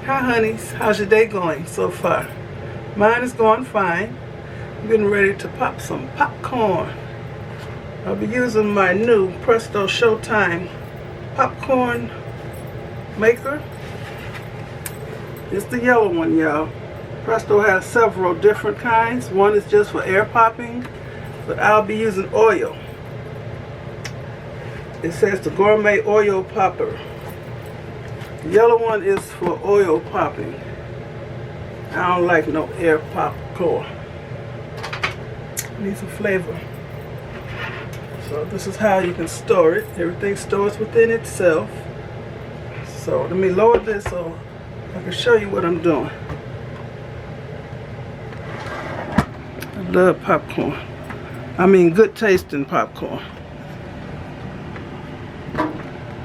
Hi honeys, how's your day going so far? Mine is going fine. I'm getting ready to pop some popcorn. I'll be using my new Presto Showtime popcorn maker. It's the yellow one, y'all. Presto has several different kinds. One is just for air popping, but I'll be using oil. It says the gourmet oil popper. The yellow one is for oil popping. I don't like no air popcorn. Need some flavor. So this is how you can store it. Everything stores within itself. So let me lower this so I can show you what I'm doing. I love popcorn. I mean good tasting popcorn.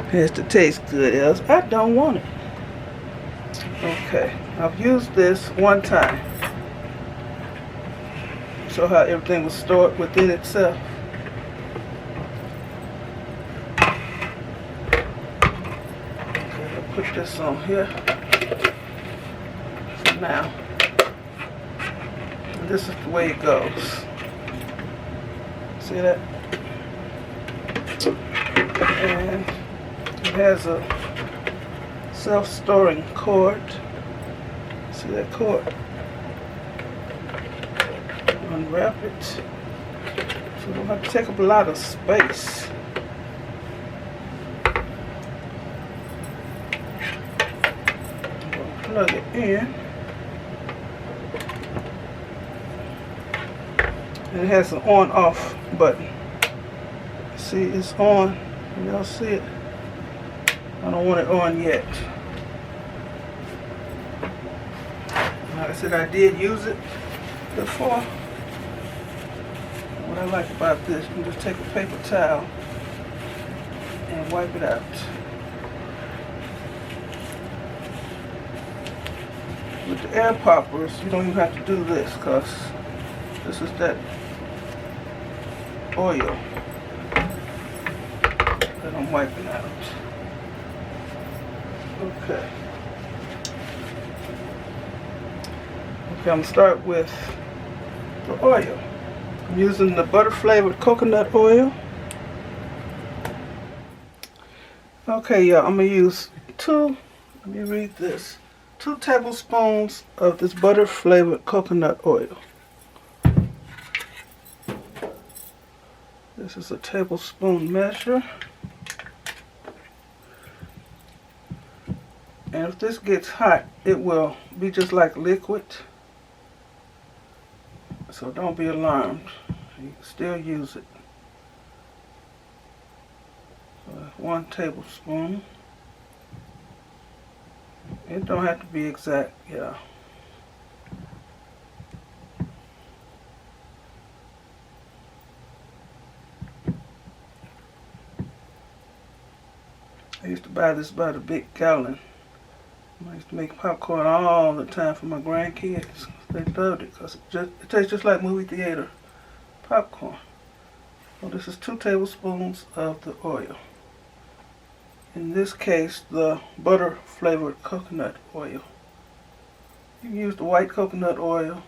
Has to taste good, else I don't want it. Okay, I've used this one time. Show how everything was stored within itself. Okay, I'll put this on here. Now, this is the way it goes. See that? And it has a self-storing cord. See that cord? Unwrap it. So you don't have to take up a lot of space. I'm going to plug it in. And it has an on-off button. See, it's on. Y'all see it? I don't want it on yet. Like I said, I did use it before. What I like about this, you can just take a paper towel and wipe it out. With the air poppers, you don't even have to do this because this is that oil that I'm wiping out. Okay. Okay, I'm going to start with the oil. I'm using the butter flavored coconut oil. Okay, y'all, I'm going to use let me read this, 2 tablespoons of this butter flavored coconut oil. This is a tablespoon measure. And if this gets hot, it will be just like liquid. So don't be alarmed. You can still use it. So 1 tablespoon. It don't have to be exact, yeah. I used to buy this by the big gallon. I used to make popcorn all the time for my grandkids. They loved it because it tastes just like movie theater popcorn. So this is 2 tablespoons of the oil. In this case, the butter flavored coconut oil. You can use the white coconut oil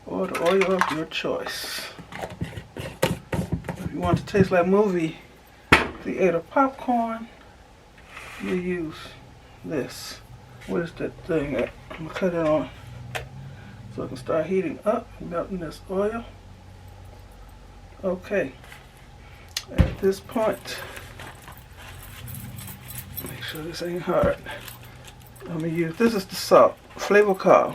or the oil of your choice. If you want to taste like movie theater popcorn, you use this. What is that thing? I'm going to cut it on so I can start heating up and melting this oil. Okay. At this point, make sure this ain't hard. I'm going to use, this is the salt, Flavacol.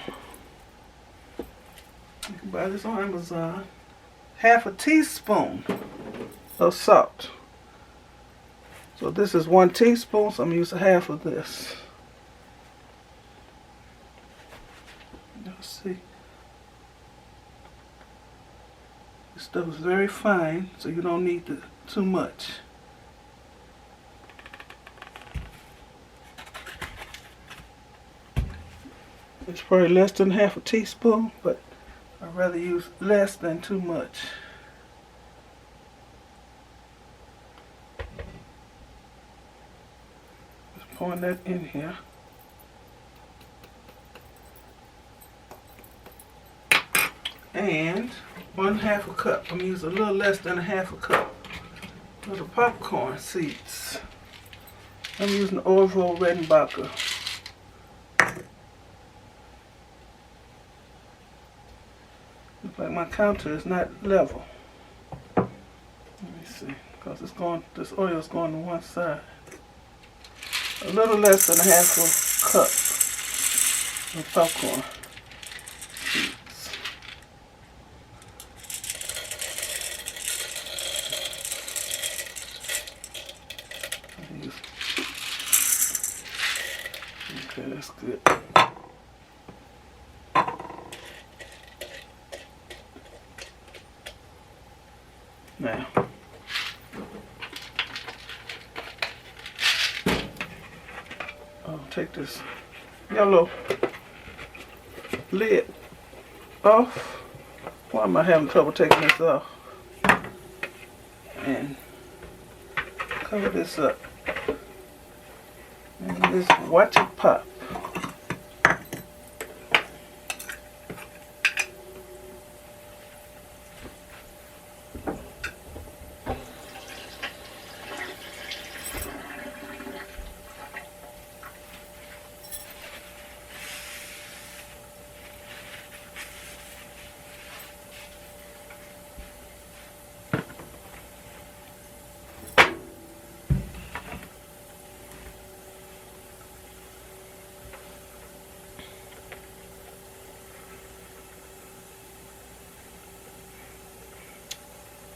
You can buy this on Amazon. 1/2 teaspoon of salt. So this is 1 teaspoon, so I'm going to use 1/2 of this. Let's see. This stuff is very fine, so you don't need too much. It's probably less than 1/2 teaspoon, but I'd rather use less than too much. Just pouring that in here. and 1/2 a cup. I'm using a little less than 1/2 a cup for the popcorn seeds. I'm using Orville Redenbacher. Looks like my counter is not level. Let me see, because this oil is going to one side. A little less than 1/2 a cup of popcorn seeds. Okay, that's good. Now, I'll take this yellow lid off. Why am I having trouble taking this off? And cover this up. And just watch it pop.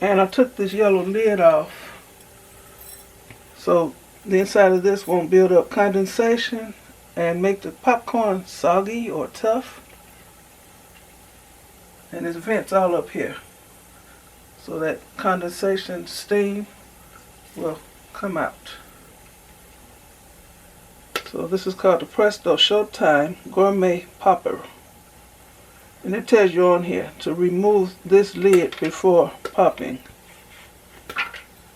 And I took this yellow lid off so the inside of this won't build up condensation and make the popcorn soggy or tough. And there's vents all up here so that condensation steam will come out. So this is called the Presto Showtime Gourmet Popper. And it tells you on here to remove this lid before popping.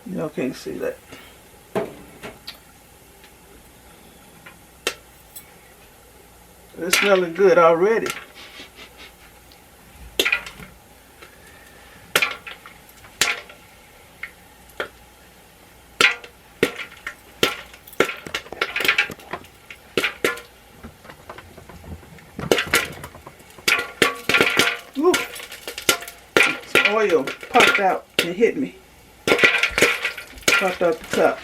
Y'all can't see that. It's smelling good already. Ooh. Some oil popped out and hit me. Popped out the top.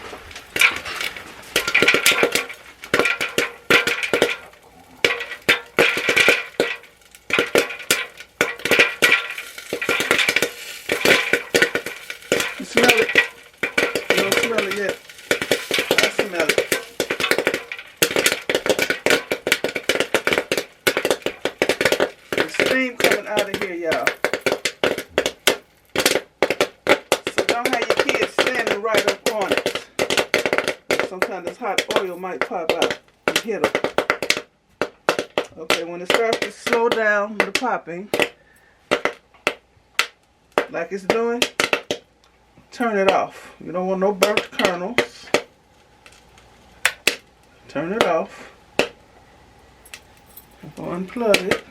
You smell it? You don't smell it yet? I smell it. The steam coming out of here, y'all. So don't have your kids standing right up on it. Sometimes this hot oil might pop out and hit them. Okay, when it starts to slow down the popping, like it's doing, turn it off. You don't want no burnt kernels. Turn it off. Unplug it.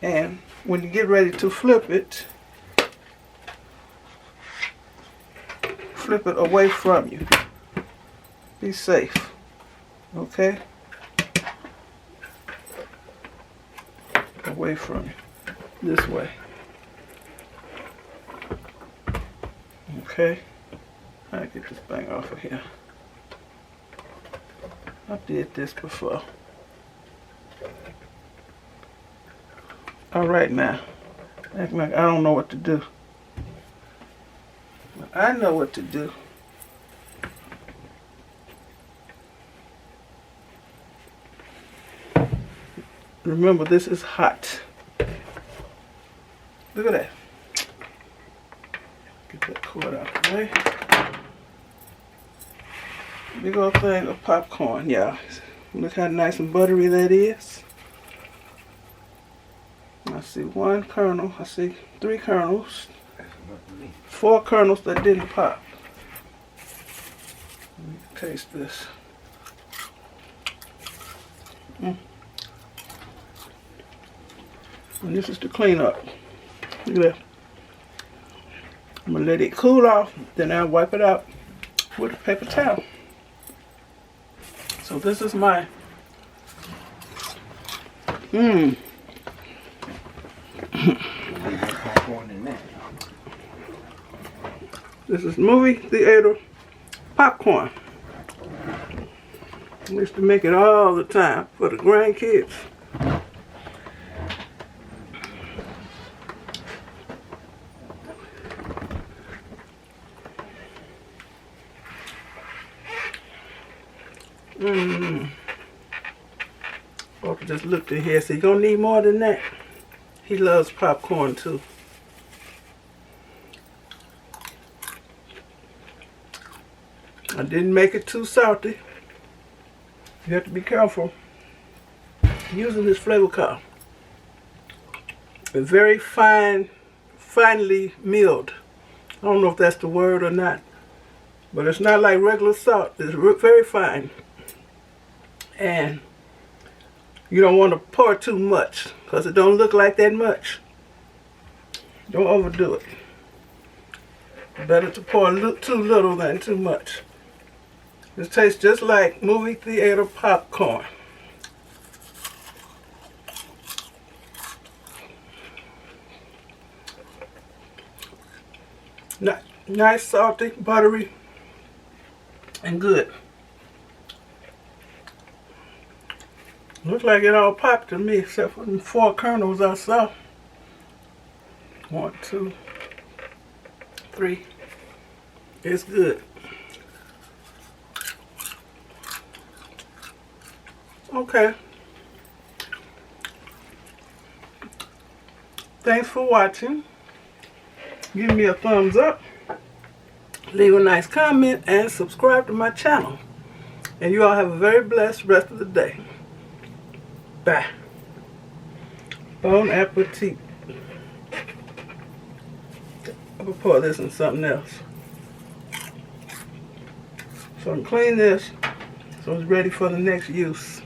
And when you get ready to flip it away from you. Be safe. Okay? Away from you. This way. Okay? I get this thing off of here. I did this before. Alright now. Acting like I don't know what to do. But I know what to do. Remember, this is hot. Look at that. Get that cord out of the way. Big old thing of popcorn, y'all. Look how nice and buttery that is. I see one kernel. I see 3 kernels. 4 kernels that didn't pop. Let me taste this. And this is the cleanup. Look at that. I'm gonna let it cool off, then I'll wipe it out with a paper towel. So this is my this is movie theater popcorn. I used to make it all the time for the grandkids. Walter just looked at here, so you gonna need more than that. He loves popcorn too. I didn't make it too salty. You have to be careful using this Flavacol. It's very finely milled. I don't know if that's the word or not, but it's not like regular salt. It's very fine. And you don't want to pour too much because it don't look like that much. Don't overdo it. Better to pour too little than too much. This tastes just like movie theater popcorn. Nice, salty, buttery, and good. Looks like it all popped to me except for the 4 kernels I saw. 1, 2, 3. It's good. Okay. Thanks for watching. Give me a thumbs up. Leave a nice comment and subscribe to my channel. And you all have a very blessed rest of the day. Bye. Bon appetit. I'm going to pour this in something else. So I'm clean this so it's ready for the next use.